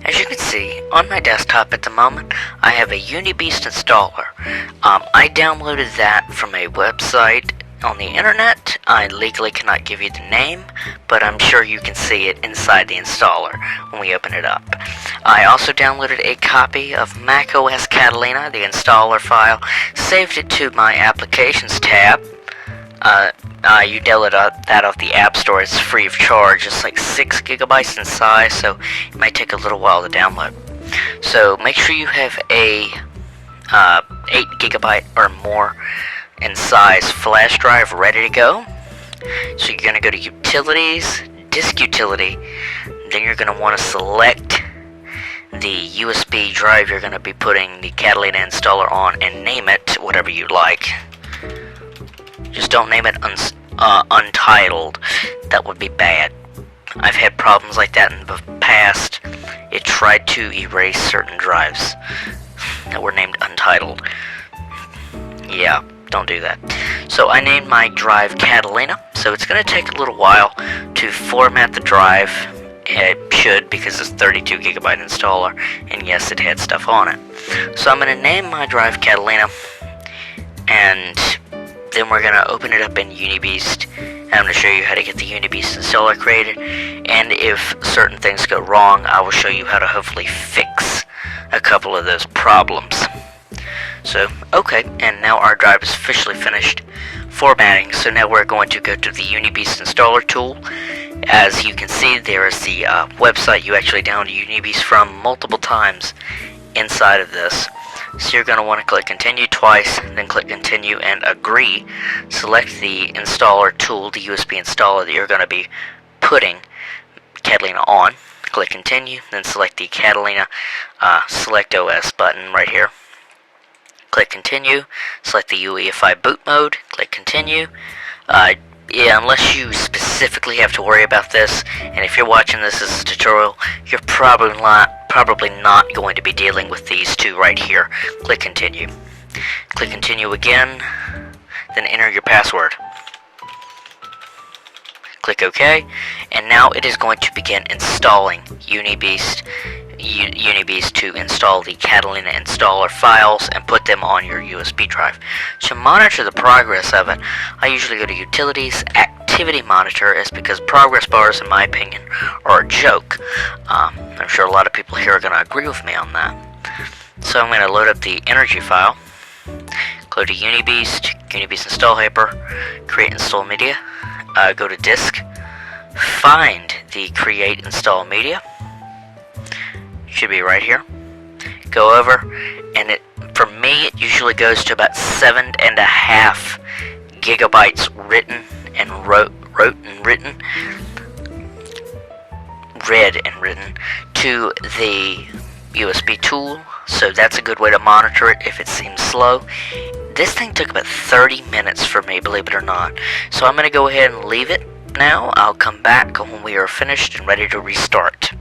As you can see, on my desktop at the moment, I have a UniBeast installer. I downloaded that from a website on the internet. I legally cannot give you the name, but I'm sure you can see it inside the installer when we open it up. I also downloaded a copy of macOS Catalina, the installer file, saved it to my Applications tab. You download that off the App Store. It's free of charge. It's like 6 gigabytes in size, so it might take a little while to download. So make sure you have a 8 gigabyte or more in size flash drive ready to go. So you're going to go to Utilities, Disk Utility, then you're going to want to select the USB drive you're going to be putting the Catalina installer on and name it whatever you like. Just don't name it Untitled. That would be bad. I've had problems like that in the past. It tried to erase certain drives that were named Untitled. Yeah, don't do that. So I named my drive Catalina, so it's going to take a little while to format the drive. It should, because it's 32 gigabyte installer, and yes, it had stuff on it. So I'm going to name my drive Catalina, and then we're going to open it up in UniBeast. I'm going to show you how to get the UniBeast installer created, and if certain things go wrong, I will show you how to hopefully fix a couple of those problems. So, okay, and now our drive is officially finished formatting, so now we're going to go to the UniBeast installer tool. As you can see, there is the website you actually download UniBeast from multiple times inside of this. So you're going to want to click continue twice, then click continue and agree. Select the installer tool, the USB installer that you're going to be putting Catalina on. Click continue, then select the Catalina Select OS button right here. Click continue, select the UEFI boot mode, click continue. Yeah, unless you specifically have to worry about this, and if you're watching this as a tutorial, you're probably not going to be dealing with these two right here. Click continue. Click continue again, then enter your password. Click OK, and now it is going to begin installing UniBeast to install the Catalina installer files and put them on your USB drive. To monitor the progress of it, I usually go to Utilities, Activity Monitor, is because progress bars, in my opinion, are a joke. I'm sure a lot of people here are going to agree with me on that. So I'm going to load up the energy file, go to UniBeast install helper, create install media, go to disk, find the create install media. Should be right here. Go over, and for me it usually goes to about 7.5 gigabytes read and written to the USB tool. So that's a good way to monitor it if it seems slow. This thing took about 30 minutes for me, believe it or not. So I'm going to go ahead and leave it now. I'll come back when we are finished and ready to restart.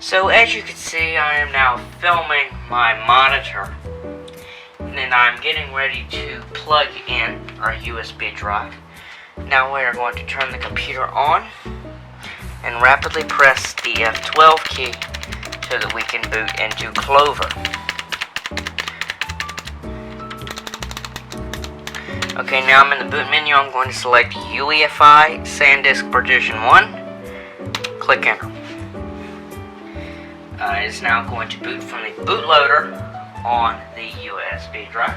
So as you can see, I am now filming my monitor, and I'm getting ready to plug in our USB drive. Now we are going to turn the computer on and rapidly press the F12 key so that we can boot into Clover. Okay, now I'm in the boot menu. I'm going to select UEFI SanDisk Partition 1. Click Enter. It's now going to boot from the bootloader on the USB drive.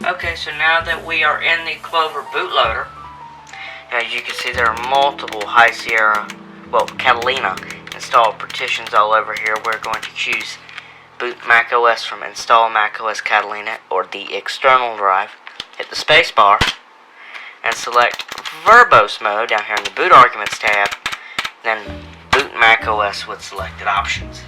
Okay, so now that we are in the Clover bootloader, as you can see, there are multiple High Sierra, Catalina installed partitions all over here. We're going to choose boot macOS from install macOS Catalina or the external drive. Hit the space bar and select verbose mode down here in the boot arguments tab, then boot macOS with selected options.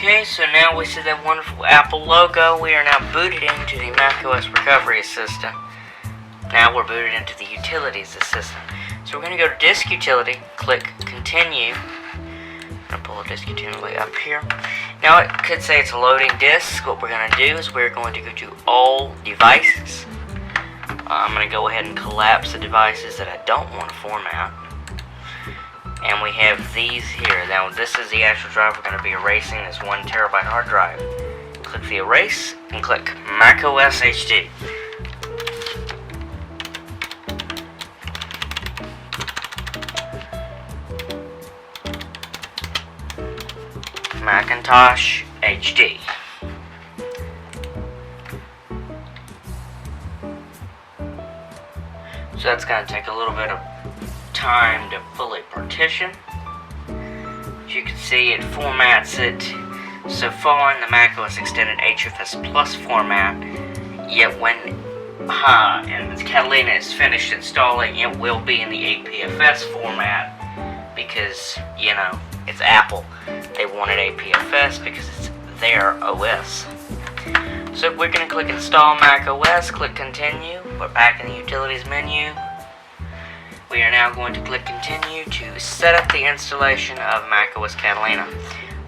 Okay, so now we see that wonderful Apple logo. We are now booted into the macOS Recovery Assistant. Now we're booted into the Utilities Assistant. So we're going to go to Disk Utility, click Continue. I'm going to pull the Disk Utility up here. Now it could say it's a loading disk. What we're going to do is we're going to go to All Devices. I'm going to go ahead and collapse the devices that I don't want to format. And we have these here. Now this is the actual drive we're going to be erasing, this 1 terabyte hard drive. Click the erase and click macOS HD. Hackintosh HD. So that's going to take a little bit of time to fully partition. As you can see, it formats it so far in the macOS Extended HFS Plus format, yet when and Catalina is finished installing, it will be in the APFS format because, you know, it's Apple. They wanted APFS because it's their OS. So we're going to click Install macOS, click Continue. We're back in the Utilities menu. We are now going to click Continue to set up the installation of macOS Catalina.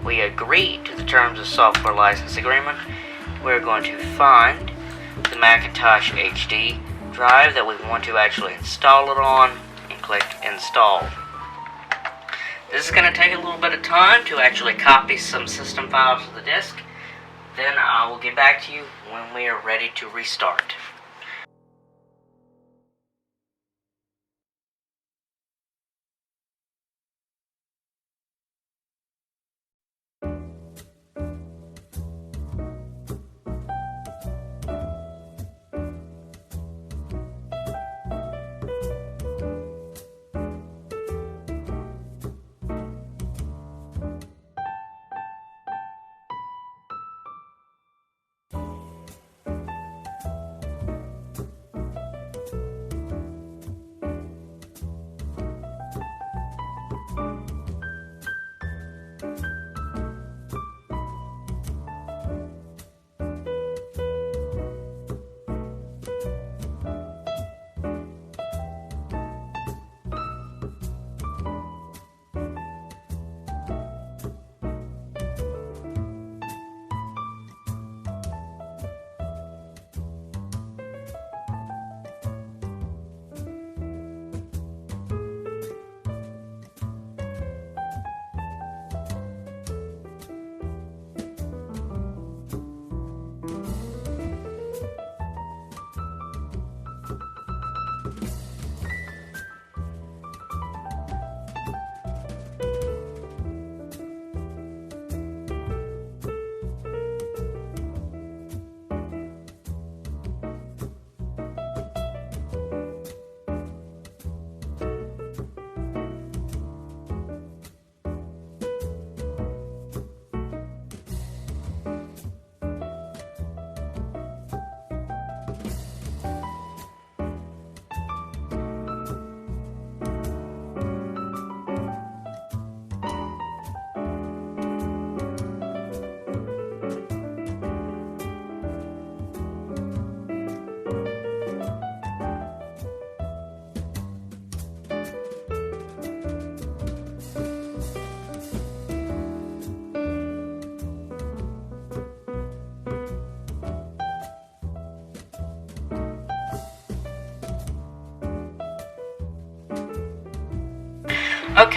We agree to the terms of software license agreement. We're going to find the Hackintosh HD drive that we want to actually install it on and click Install. This is going to take a little bit of time to actually copy some system files to the disk. Then I will get back to you when we are ready to restart.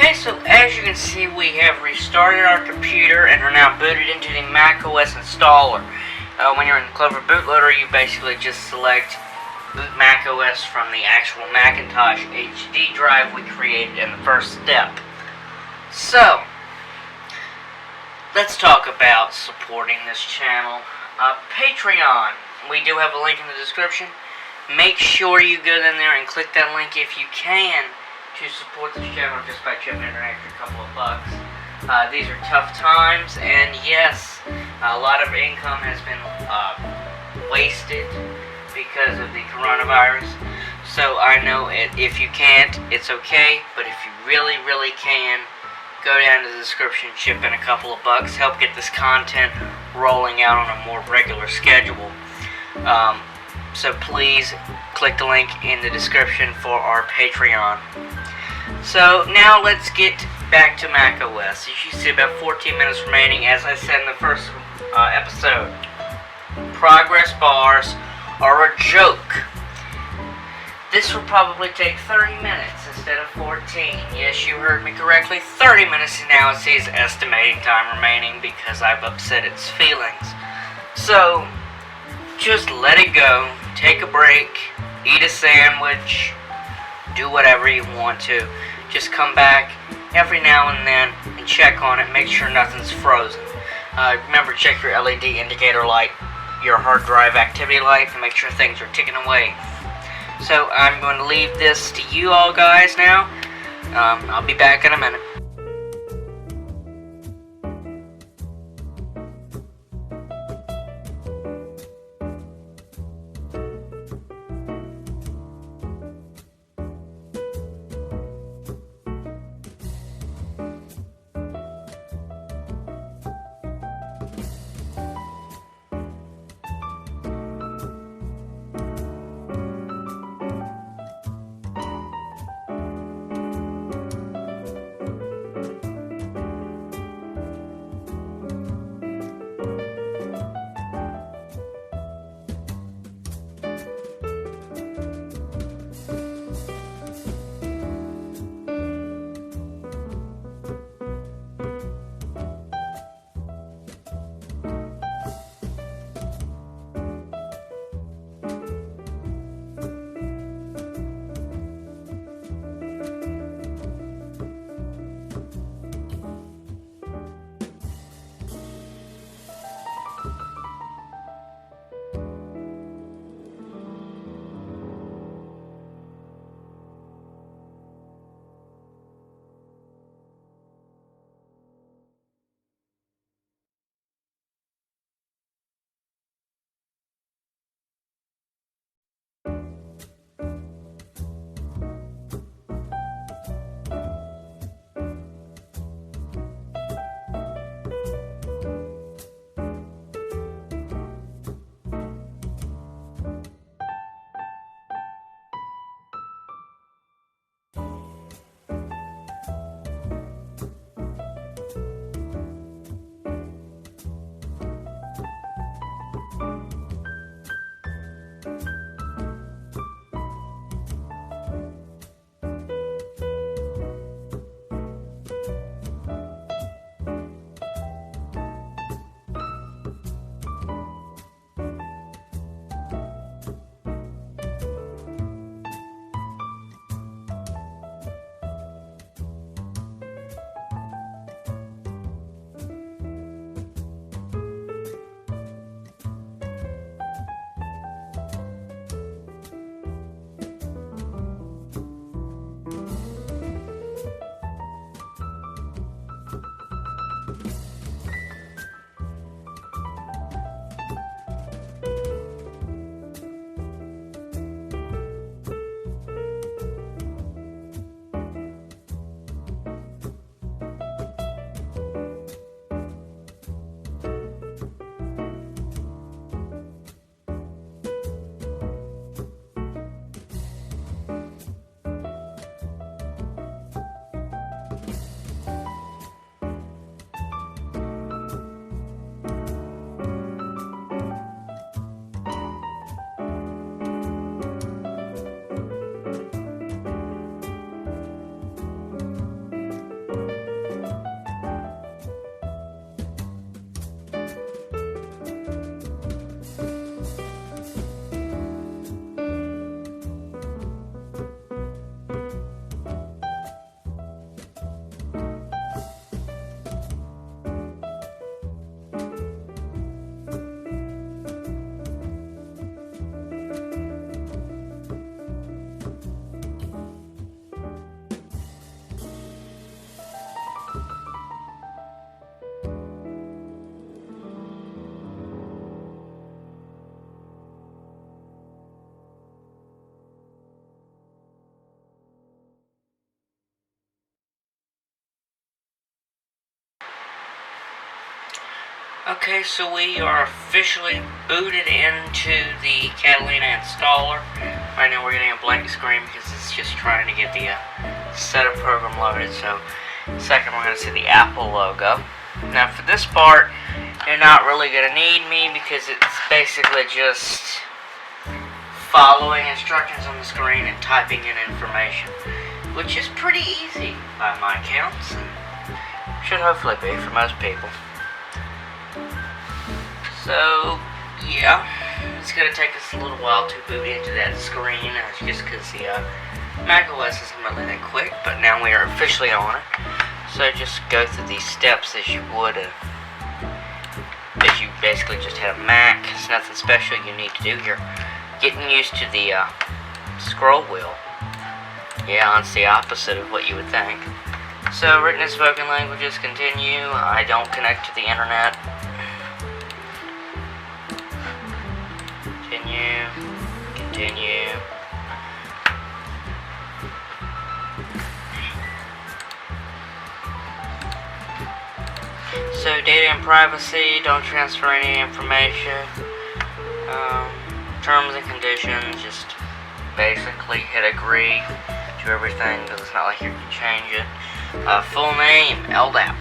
Okay, so as you can see, we have restarted our computer and are now booted into the macOS installer. When you're in Clover bootloader, you basically just select boot macOS from the actual Hackintosh HD drive we created in the first step. So, let's talk about supporting this channel. Patreon. We do have a link in the description. Make sure you go in there and click that link if you can to support this channel just by chipping in an extra couple of bucks. These are tough times, and yes, a lot of income has been wasted because of the coronavirus. So I know if you can't, it's okay, but if you really, really can, go down to the description, chip in a couple of bucks, help get this content rolling out on a more regular schedule. So please click the link in the description for our Patreon. So now let's get back to macOS. As you see, about 14 minutes remaining. As I said in the first episode, progress bars are a joke. This will probably take 30 minutes instead of 14. Yes, you heard me correctly. 30 minutes now it says estimating time remaining because I've upset its feelings. So, just let it go. Take a break. Eat a sandwich. Do whatever you want to. Just come back every now and then and check on it. Make sure nothing's frozen. Remember, check your LED indicator light, your hard drive activity light, to make sure things are ticking away. So I'm going to leave this to you all guys now. I'll be back in a minute. Okay, so we are officially booted into the Catalina installer. Right now we're getting a blank screen because it's just trying to get the setup program loaded. So, second we're going to see the Apple logo. Now for this part, you're not really going to need me because it's basically just following instructions on the screen and typing in information, which is pretty easy by my counts, and should hopefully be for most people. So, yeah, it's going to take us a little while to boot into that screen, just because the macOS isn't really that quick, but now we are officially on it. So just go through these steps as you would if you basically just had a Mac. It's nothing special you need to do here. Getting used to the scroll wheel. Yeah, it's the opposite of what you would think. So, written and spoken languages, continue. I don't connect to the internet. Continue. So, data and privacy, don't transfer any information. Terms and conditions, just basically hit agree to everything, because it's not like you can change it. Full name, LDAP.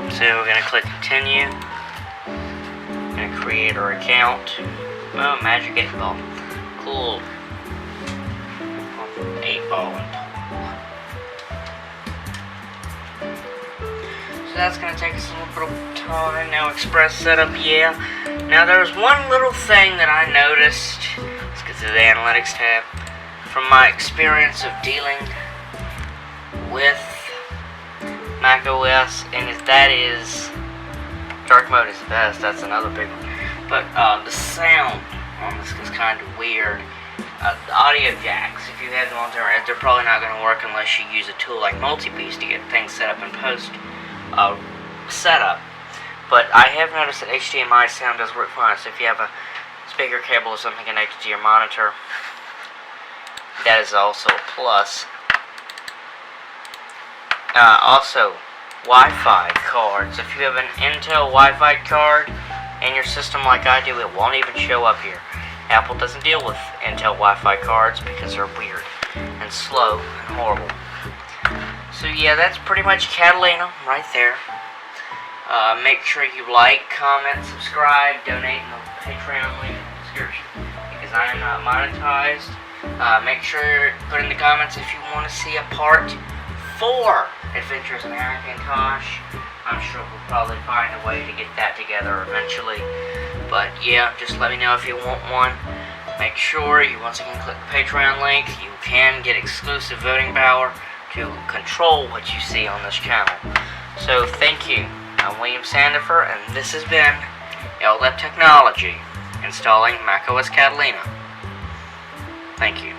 So we're going to click continue. Going to create our account. Oh, magic 8 ball. Cool. 8 ball. So that's going to take us a little bit of time. Now Express setup, yeah. Now there's one little thing that I noticed. Let's get to the Analytics tab. From my experience of dealing with macOS, and that is dark mode is the best. That's another big one. But the sound on this is kind of weird. The audio jacks, if you have them on there, they're probably not going to work unless you use a tool like Multipiece to get things set up in post setup. But I have noticed that HDMI sound does work fine. So if you have a speaker cable or something connected to your monitor, that is also a plus. Also, Wi-Fi cards. If you have an Intel Wi-Fi card in your system like I do, it won't even show up here. Apple doesn't deal with Intel Wi-Fi cards because they're weird and slow and horrible. So yeah, that's pretty much Catalina right there. Make sure you like, comment, subscribe, donate in the Patreon link in the description, because I am not monetized. Make sure put in the comments if you want to see a part 4 Adventures in Hackintosh. I'm sure we'll probably find a way to get that together eventually. But yeah, just let me know if you want one. Make sure you once again click the Patreon link. You can get exclusive voting power to control what you see on this channel. So thank you. I'm William Sandifer, and this has been LDAP Technology installing macOS Catalina. Thank you.